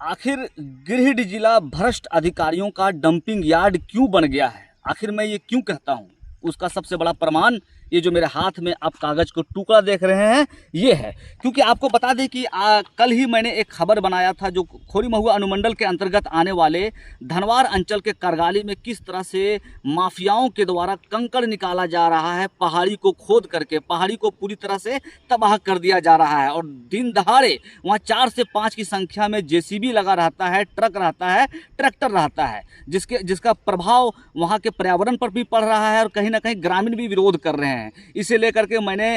आखिर गिरिडीह जिला भ्रष्ट अधिकारियों का डंपिंग यार्ड क्यों बन गया है? आखिर मैं ये क्यों कहता हूँ, उसका सबसे बड़ा प्रमाण ये जो मेरे हाथ में आप कागज़ को टुकड़ा देख रहे हैं ये है। क्योंकि आपको बता दें कि कल ही मैंने एक खबर बनाया था जो खोरी महुआ अनुमंडल के अंतर्गत आने वाले धनवार अंचल के करगाली में किस तरह से माफियाओं के द्वारा कंकड़ निकाला जा रहा है, पहाड़ी को खोद करके पहाड़ी को पूरी तरह से तबाह कर दिया जा रहा है। और दिन दहाड़े वहाँ 4 से 5 की संख्या में जेसीबी लगा रहता है, ट्रक रहता है, ट्रैक्टर रहता है, जिसका प्रभाव वहाँ के पर्यावरण पर भी पड़ रहा है और कहीं ना कहीं ग्रामीण भी विरोध कर रहे हैं। इसे लेकर के मैंने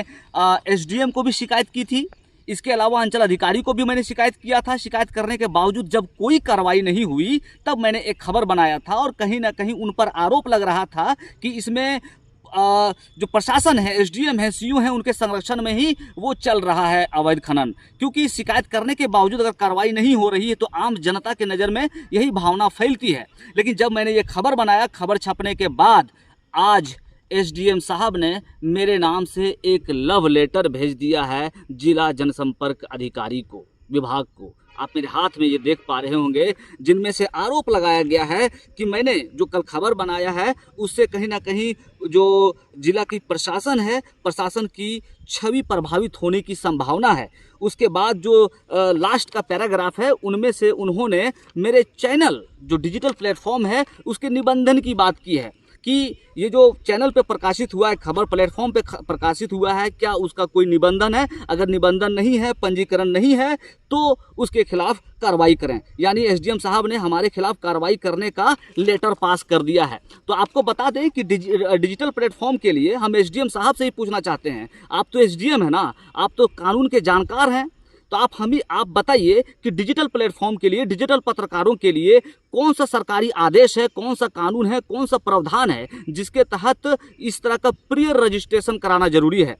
एसडीएम को भी शिकायत की थी। इसके अलावा अंचल अधिकारी को भी मैंने शिकायत किया था। शिकायत करने के बावजूद जब कोई कार्रवाई नहीं हुई तब मैंने एक खबर बनाया था और कहीं ना कहीं उन पर आरोप लग रहा था कि इसमें जो प्रशासन है, एसडीएम है, सीयू है, उनके संरक्षण में ही वो चल रहा है अवैध खनन। क्योंकि शिकायत करने के बावजूद अगर कार्रवाई नहीं हो रही है तो आम जनता के नज़र में यही भावना फैलती है। लेकिन जब मैंने ये खबर बनाया, खबर छपने के बाद आज एसडीएम साहब ने मेरे नाम से एक लव लेटर भेज दिया है जिला जनसंपर्क अधिकारी को, विभाग को। आप मेरे हाथ में ये देख पा रहे होंगे, जिनमें से आरोप लगाया गया है कि मैंने जो कल खबर बनाया है उससे कहीं ना कहीं जो जिला की प्रशासन है, प्रशासन की छवि प्रभावित होने की संभावना है। उसके बाद जो लास्ट का पैराग्राफ है उनमें से उन्होंने मेरे चैनल जो डिजिटल प्लेटफॉर्म है उसके निबंधन की बात की है कि ये जो चैनल पे प्रकाशित हुआ है, खबर प्लेटफॉर्म पे प्रकाशित हुआ है, क्या उसका कोई निबंधन है? अगर निबंधन नहीं है, पंजीकरण नहीं है तो उसके खिलाफ कार्रवाई करें। यानी एसडीएम साहब ने हमारे खिलाफ कार्रवाई करने का लेटर पास कर दिया है। तो आपको बता दें कि डिजिटल प्लेटफॉर्म के लिए हम एसडीएम साहब से ही पूछना चाहते हैं। आप तो एसडीएम है ना, आप तो कानून के जानकार हैं, तो आप बताइए कि डिजिटल प्लेटफॉर्म के लिए, डिजिटल पत्रकारों के लिए कौन सा सरकारी आदेश है, कौन सा कानून है, कौन सा प्रावधान है जिसके तहत इस तरह का प्री रजिस्ट्रेशन कराना जरूरी है?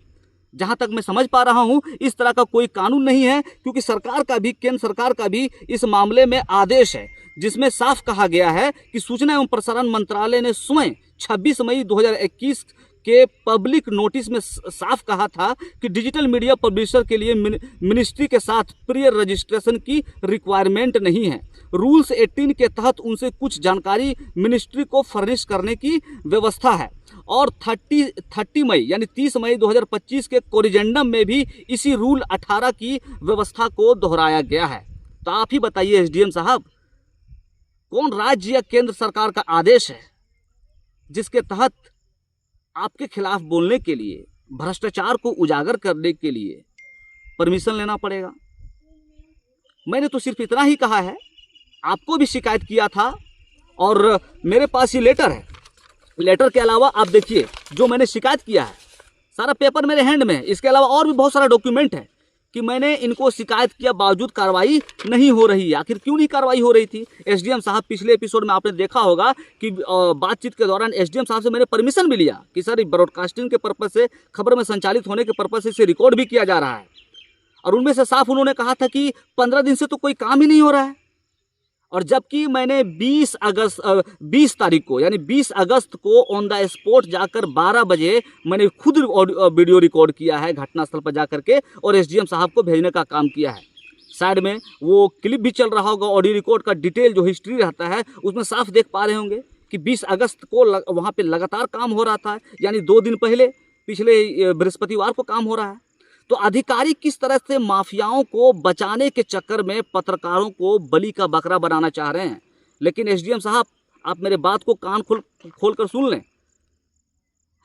जहां तक मैं समझ पा रहा हूं इस तरह का कोई कानून नहीं है, क्योंकि सरकार का भी, केंद्र सरकार का भी इस मामले में आदेश है जिसमें साफ कहा गया है कि सूचना एवं प्रसारण मंत्रालय ने स्वयं 26 मई 2021 के पब्लिक नोटिस में साफ कहा था कि डिजिटल मीडिया पब्लिशर के लिए मिनिस्ट्री के साथ प्री रजिस्ट्रेशन की रिक्वायरमेंट नहीं है। रूल्स 18 के तहत उनसे कुछ जानकारी मिनिस्ट्री को फर्निश करने की व्यवस्था है। और 30 मई यानी 30 मई 2025 के कोरिजेंडम में भी इसी रूल 18 की व्यवस्था को दोहराया गया है। तो आप ही बताइए एसडीएम साहब, कौन राज्य या केंद्र सरकार का आदेश है जिसके तहत आपके खिलाफ बोलने के लिए, भ्रष्टाचार को उजागर करने के लिए परमिशन लेना पड़ेगा? मैंने तो सिर्फ इतना ही कहा है, आपको भी शिकायत किया था और मेरे पास ये लेटर है। लेटर के अलावा आप देखिए जो मैंने शिकायत किया है, सारा पेपर मेरे हैंड में है। इसके अलावा और भी बहुत सारा डॉक्यूमेंट है कि मैंने इनको शिकायत किया बावजूद कार्रवाई नहीं हो रही है। आखिर क्यों नहीं कार्रवाई हो रही थी? एसडीएम साहब, पिछले एपिसोड में आपने देखा होगा कि बातचीत के दौरान एसडीएम साहब से मैंने परमिशन भी लिया कि सर ब्रॉडकास्टिंग के पर्पज से, खबर में संचालित होने के पर्पज से इसे रिकॉर्ड भी किया जा रहा है। और उनमें से साफ उन्होंने कहा था कि 15 दिन से तो कोई काम ही नहीं हो रहा है। और जबकि मैंने 20 तारीख को यानी 20 अगस्त को ऑन द स्पॉट जाकर 12 बजे मैंने खुद वीडियो रिकॉर्ड किया है घटनास्थल पर जाकर के और एसडीएम साहब को भेजने का काम किया है। साइड में वो क्लिप भी चल रहा होगा, ऑडियो रिकॉर्ड का डिटेल जो हिस्ट्री रहता है उसमें साफ देख पा रहे होंगे कि 20 अगस्त को वहाँ पे लगातार काम हो रहा था, यानी 2 दिन पहले, पिछले बृहस्पतिवार को काम हो रहा है। तो अधिकारी किस तरह से माफियाओं को बचाने के चक्कर में पत्रकारों को बलि का बकरा बनाना चाह रहे हैं। लेकिन एसडीएम साहब, आप मेरे बात को कान खोल कर सुन लें।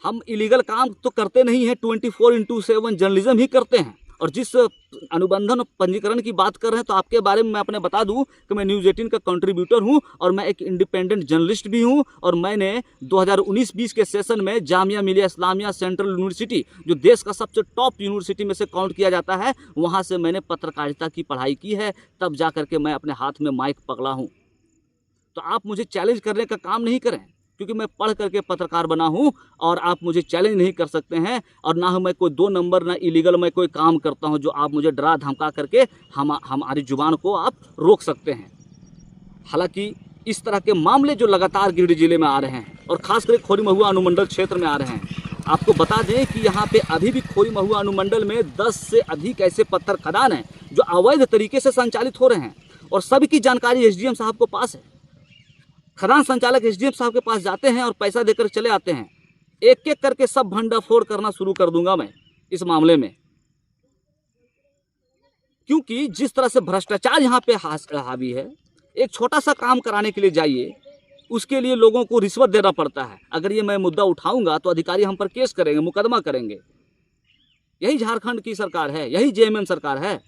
हम इलीगल काम तो करते नहीं हैं, 24/7 जर्नलिज्म ही करते हैं। और जिस अनुबंधन पंजीकरण की बात कर रहे हैं तो आपके बारे में मैं अपने बता दूं कि मैं न्यूज़ 18 का कंट्रीब्यूटर हूं और मैं एक इंडिपेंडेंट जर्नलिस्ट भी हूं। और मैंने 2019-20 के सेशन में जामिया मिलिया इस्लामिया सेंट्रल यूनिवर्सिटी, जो देश का सबसे टॉप यूनिवर्सिटी में से काउंट किया जाता है, वहां से मैंने पत्रकारिता की पढ़ाई की है। तब जा करके मैं अपने हाथ में माइक पकड़ा हूँ। तो आप मुझे चैलेंज करने का काम नहीं करें, क्योंकि मैं पढ़ करके पत्रकार बना हूं और आप मुझे चैलेंज नहीं कर सकते हैं। और ना मैं कोई 2 नंबर, ना इलीगल मैं कोई काम करता हूं जो आप मुझे डरा धमका करके हमारी जुबान को आप रोक सकते हैं। हालांकि इस तरह के मामले जो लगातार गिरिडीह जिले में आ रहे हैं और खासकर खोरी महुआ अनुमंडल क्षेत्र में आ रहे हैं, आपको बता दें कि यहाँ पे अभी भी खोरी महुआ अनुमंडल में 10 से अधिक ऐसे पत्थर खदान हैं जो अवैध तरीके से संचालित हो रहे हैं। और सभी की जानकारी एसडीएम साहब को पास है। खदान संचालक एसडीएम साहब के पास जाते हैं और पैसा देकर चले आते हैं। एक एक करके सब भंडाफोड़ करना शुरू कर दूंगा मैं इस मामले में, क्योंकि जिस तरह से भ्रष्टाचार यहाँ पे हावी है, एक छोटा सा काम कराने के लिए जाइए, उसके लिए लोगों को रिश्वत देना पड़ता है। अगर ये मैं मुद्दा उठाऊंगा तो अधिकारी हम पर केस करेंगे, मुकदमा करेंगे। यही झारखंड की सरकार है, यही जेएमएम सरकार है।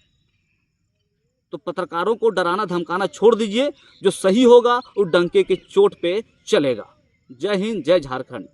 तो पत्रकारों को डराना धमकाना छोड़ दीजिए, जो सही होगा वो डंके के चोट पे चलेगा। जय हिंद, जय झारखंड।